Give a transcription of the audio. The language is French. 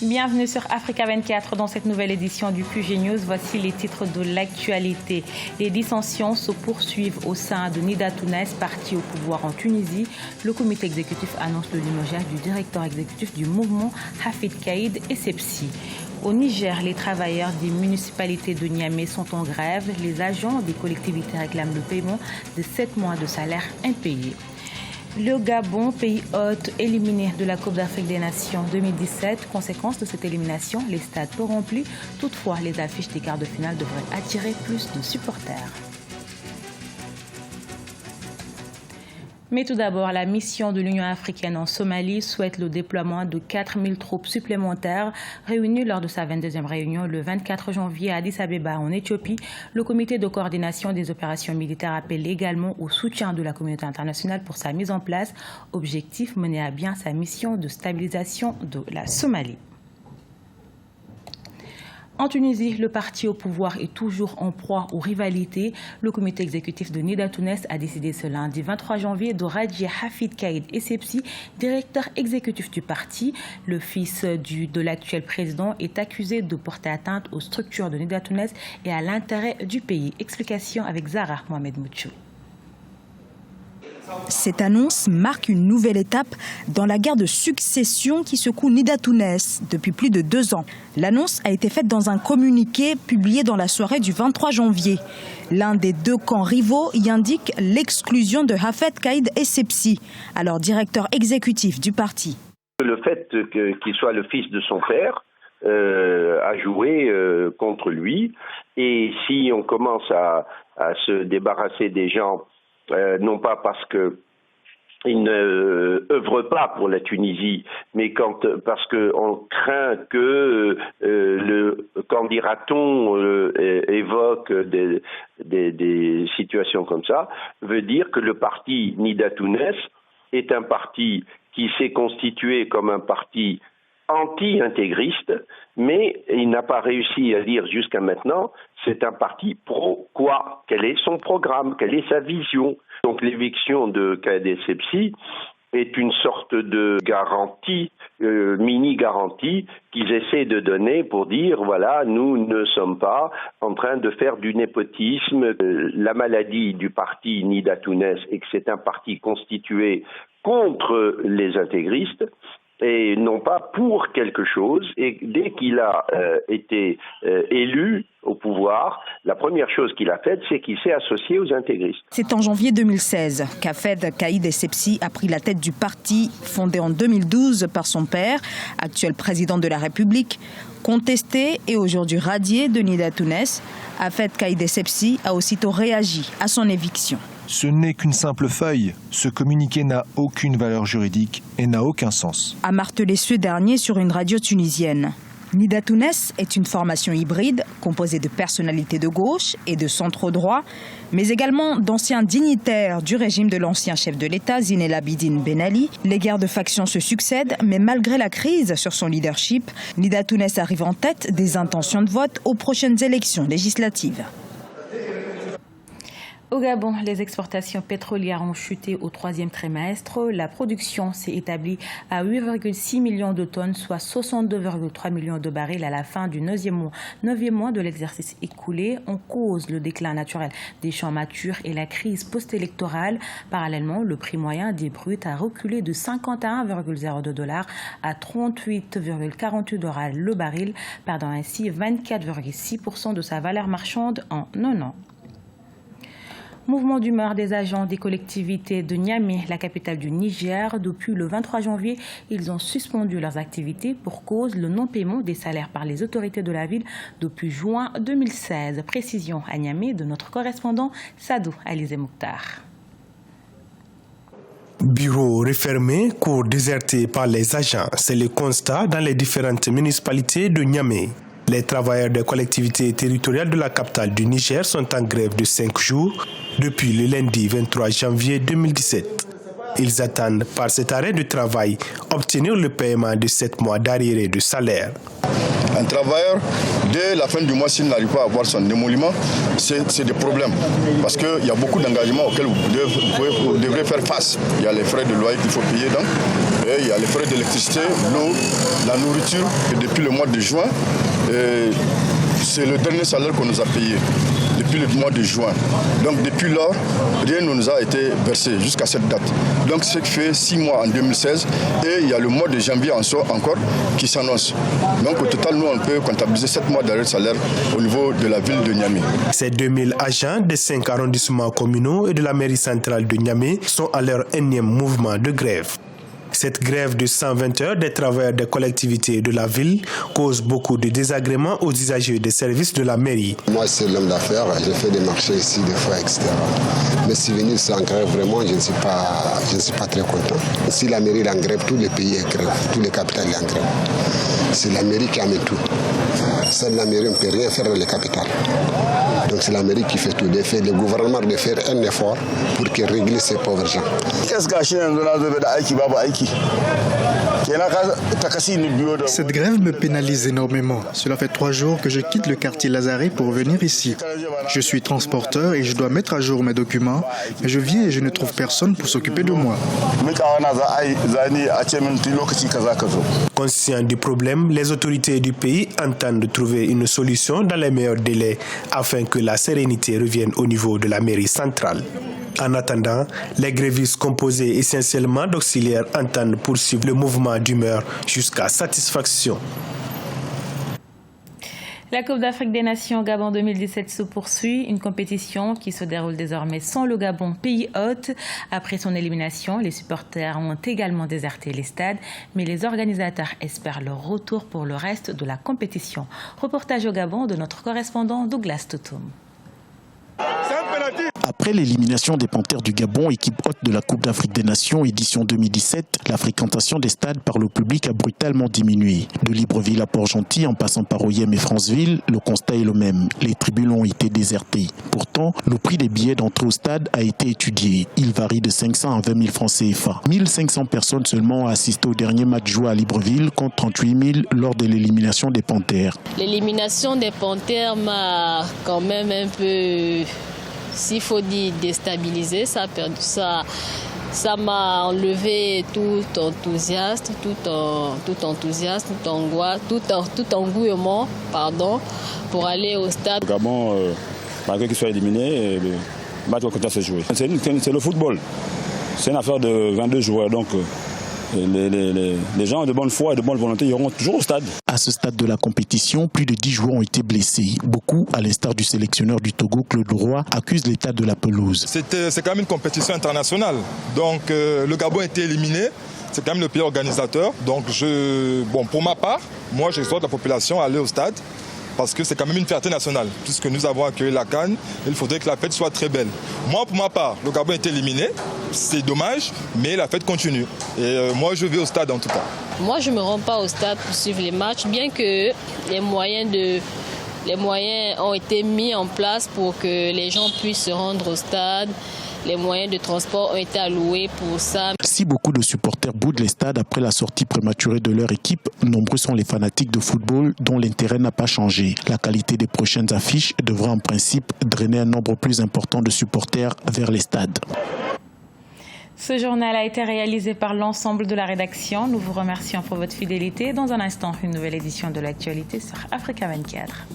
Bienvenue sur Africa 24 dans cette nouvelle édition du QG News. Voici les titres de l'actualité. Les dissensions se poursuivent au sein de Nida Tounes, parti au pouvoir en Tunisie. Le comité exécutif annonce le limogeage du directeur exécutif du mouvement Hafid Caïd Essebsi. Au Niger, les travailleurs des municipalités de Niamey sont en grève. Les agents des collectivités réclament le paiement de 7 mois de salaire impayés. Le Gabon, pays hôte, éliminé de la Coupe d'Afrique des Nations 2017. Conséquence de cette élimination, les stades peu remplis. Toutefois, les affiches des quarts de finale devraient attirer plus de supporters. Mais tout d'abord, la mission de l'Union africaine en Somalie souhaite le déploiement de 4000 troupes supplémentaires. Réunies lors de sa 22e réunion le 24 janvier à Addis Abeba en Éthiopie, le comité de coordination des opérations militaires appelle également au soutien de la communauté internationale pour sa mise en place. Objectif, mener à bien sa mission de stabilisation de la Somalie. En Tunisie, le parti au pouvoir est toujours en proie aux rivalités. Le comité exécutif de Nida Tounes a décidé ce lundi 23 janvier de radier Hafid Caïd Essebsi, directeur exécutif du parti. Le fils de l'actuel président est accusé de porter atteinte aux structures de Nida Tounes et à l'intérêt du pays. Explication avec Zara Mohamed Mouchou. Cette annonce marque une nouvelle étape dans la guerre de succession qui secoue Nida Tounes depuis plus de 2 ans. L'annonce a été faite dans un communiqué publié dans la soirée du 23 janvier. L'un des deux camps rivaux y indique l'exclusion de Hafid Caïd Essebsi, alors directeur exécutif du parti. Le fait qu'il soit le fils de son père a joué contre lui. Et si on commence à se débarrasser des gens, non pas parce qu'ils ne œuvrent pas pour la Tunisie, mais parce qu'on craint que le candidaton évoque des situations comme ça, veut dire que le parti Nida Tounes est un parti qui s'est constitué comme un parti anti-intégriste, mais il n'a pas réussi à dire jusqu'à maintenant, c'est un parti pro-quoi? Quel est son programme? Quelle est sa vision? Donc l'éviction de Caïd Essebsi est une sorte de garantie, mini-garantie qu'ils essaient de donner pour dire, voilà, nous ne sommes pas en train de faire du népotisme. La maladie du parti Nida Tounes est que c'est un parti constitué contre les intégristes, et non pas pour quelque chose. Et dès qu'il a été élu au pouvoir, la première chose qu'il a faite, c'est qu'il s'est associé aux intégristes. C'est en janvier 2016 qu'Hafid Caïd Essebsi a pris la tête du parti fondé en 2012 par son père, actuel président de la République. Contesté et aujourd'hui radié de Nida Tounes, Hafid Caïd Essebsi a aussitôt réagi à son éviction. Ce n'est qu'une simple feuille. Ce communiqué n'a aucune valeur juridique et n'a aucun sens. A martelé ce dernier sur une radio tunisienne. Nida Tounes est une formation hybride composée de personnalités de gauche et de centre-droit, mais également d'anciens dignitaires du régime de l'ancien chef de l'État, Zine El Abidine Ben Ali. Les guerres de factions se succèdent, mais malgré la crise sur son leadership, Nida Tounes arrive en tête des intentions de vote aux prochaines élections législatives. Au Gabon, les exportations pétrolières ont chuté au 3e trimestre. La production s'est établie à 8,6 millions de tonnes, soit 62,3 millions de barils à la fin du 9e mois de l'exercice écoulé. En cause le déclin naturel des champs matures et la crise post-électorale. Parallèlement, le prix moyen des bruts a reculé de 51,02 $ à 38,48 $ le baril, perdant ainsi 24,6% de sa valeur marchande en 1 an. Mouvement d'humeur des agents des collectivités de Niamey, la capitale du Niger. Depuis le 23 janvier, ils ont suspendu leurs activités pour cause le non-paiement des salaires par les autorités de la ville depuis juin 2016. Précision à Niamey de notre correspondant Sadou Alizé Mouktar. Bureaux refermés, cours désertés par les agents, c'est le constat dans les différentes municipalités de Niamey. Les travailleurs des collectivités territoriales de la capitale du Niger sont en grève de 5 jours depuis le lundi 23 janvier 2017. Ils attendent par cet arrêt de travail obtenir le paiement de 7 mois d'arriérés de salaire. Un travailleur, dès la fin du mois, s'il n'arrive pas à avoir son émolument, c'est des problèmes. Parce qu'il y a beaucoup d'engagements auxquels vous devrez faire face. Il y a les frais de loyer qu'il faut payer, donc, et il y a les frais d'électricité, l'eau, la nourriture. Et depuis le mois de juin, c'est le dernier salaire qu'on nous a payé. Depuis le mois de juin. Donc depuis lors, rien ne nous a été versé jusqu'à cette date. Donc ce qui fait 6 mois en 2016 et il y a le mois de janvier encore qui s'annonce. Donc au total, nous on peut comptabiliser 7 mois d'arrêt de salaire au niveau de la ville de Niamey. Ces 2000 agents des 5 arrondissements communaux et de la mairie centrale de Niamey sont à leur énième mouvement de grève. Cette grève de 120 heures des travailleurs des collectivités de la ville cause beaucoup de désagréments aux usagers des services de la mairie. Moi, c'est l'homme d'affaires. J'ai fait des marchés ici, des fois, etc. Mais si venir sans grève, vraiment, je ne suis pas très content. Si la mairie est en grève, tout le pays est en grève, tous les capitales sont en grève. C'est la mairie qui amène tout. Seule la mairie ne peut rien faire dans les capitales. Donc c'est la mairie qui fait tout. Le gouvernement doit faire un effort pour qu'il règle ces pauvres gens. Cette grève me pénalise énormément. Cela fait 3 jours que je quitte le quartier Lazare pour venir ici. Je suis transporteur et je dois mettre à jour mes documents, mais je viens et je ne trouve personne pour s'occuper de moi. Conscients du problème, les autorités du pays entendent trouver une solution dans les meilleurs délais afin que la sérénité revienne au niveau de la mairie centrale. En attendant, les grévistes composés essentiellement d'auxiliaires entendent poursuivre le mouvement d'humeur jusqu'à satisfaction. La Coupe d'Afrique des Nations au Gabon 2017 se poursuit, une compétition qui se déroule désormais sans le Gabon, pays hôte. Après son élimination, les supporters ont également déserté les stades, mais les organisateurs espèrent leur retour pour le reste de la compétition. Reportage au Gabon de notre correspondant Douglas Toutoum. Après l'élimination des Panthères du Gabon, équipe hôte de la Coupe d'Afrique des Nations édition 2017, la fréquentation des stades par le public a brutalement diminué. De Libreville à Port-Gentil, en passant par Oyem et Franceville, le constat est le même. Les tribunes ont été désertées. Pourtant, le prix des billets d'entrée au stade a été étudié. Il varie de 500 à 20 000 francs CFA. 1500 personnes seulement ont assisté au dernier match joué à Libreville contre 38 000 lors de l'élimination des Panthères. L'élimination des Panthères m'a quand même un peu, s'il faut dire, déstabilisé. Ça m'a enlevé tout enthousiasme, tout engouement, pour aller au stade. Le Gabon, malgré qu'il soit éliminé, le match va continuer à se jouer. C'est le football. C'est une affaire de 22 joueurs, donc les gens de bonne foi et de bonne volonté iront toujours au stade. À ce stade de la compétition, plus de 10 joueurs ont été blessés. Beaucoup, à l'instar du sélectionneur du Togo, Claude Roy, accusent l'état de la pelouse. C'est quand même une compétition internationale. Donc le Gabon a été éliminé. C'est quand même le pays organisateur. Donc pour ma part, moi j'exhorte la population à aller au stade. Parce que c'est quand même une fierté nationale. Puisque nous avons accueilli la CAN, il faudrait que la fête soit très belle. Moi, pour ma part, le Gabon a été éliminé. C'est dommage, mais la fête continue. Et moi, je vais au stade en tout cas. Moi, je ne me rends pas au stade pour suivre les matchs, bien que les moyens ont été mis en place pour que les gens puissent se rendre au stade. Les moyens de transport ont été alloués pour ça. Si beaucoup de supporters boudent les stades après la sortie prématurée de leur équipe, nombreux sont les fanatiques de football dont l'intérêt n'a pas changé. La qualité des prochaines affiches devrait en principe drainer un nombre plus important de supporters vers les stades. Ce journal a été réalisé par l'ensemble de la rédaction. Nous vous remercions pour votre fidélité. Dans un instant, une nouvelle édition de l'actualité sur Africa 24.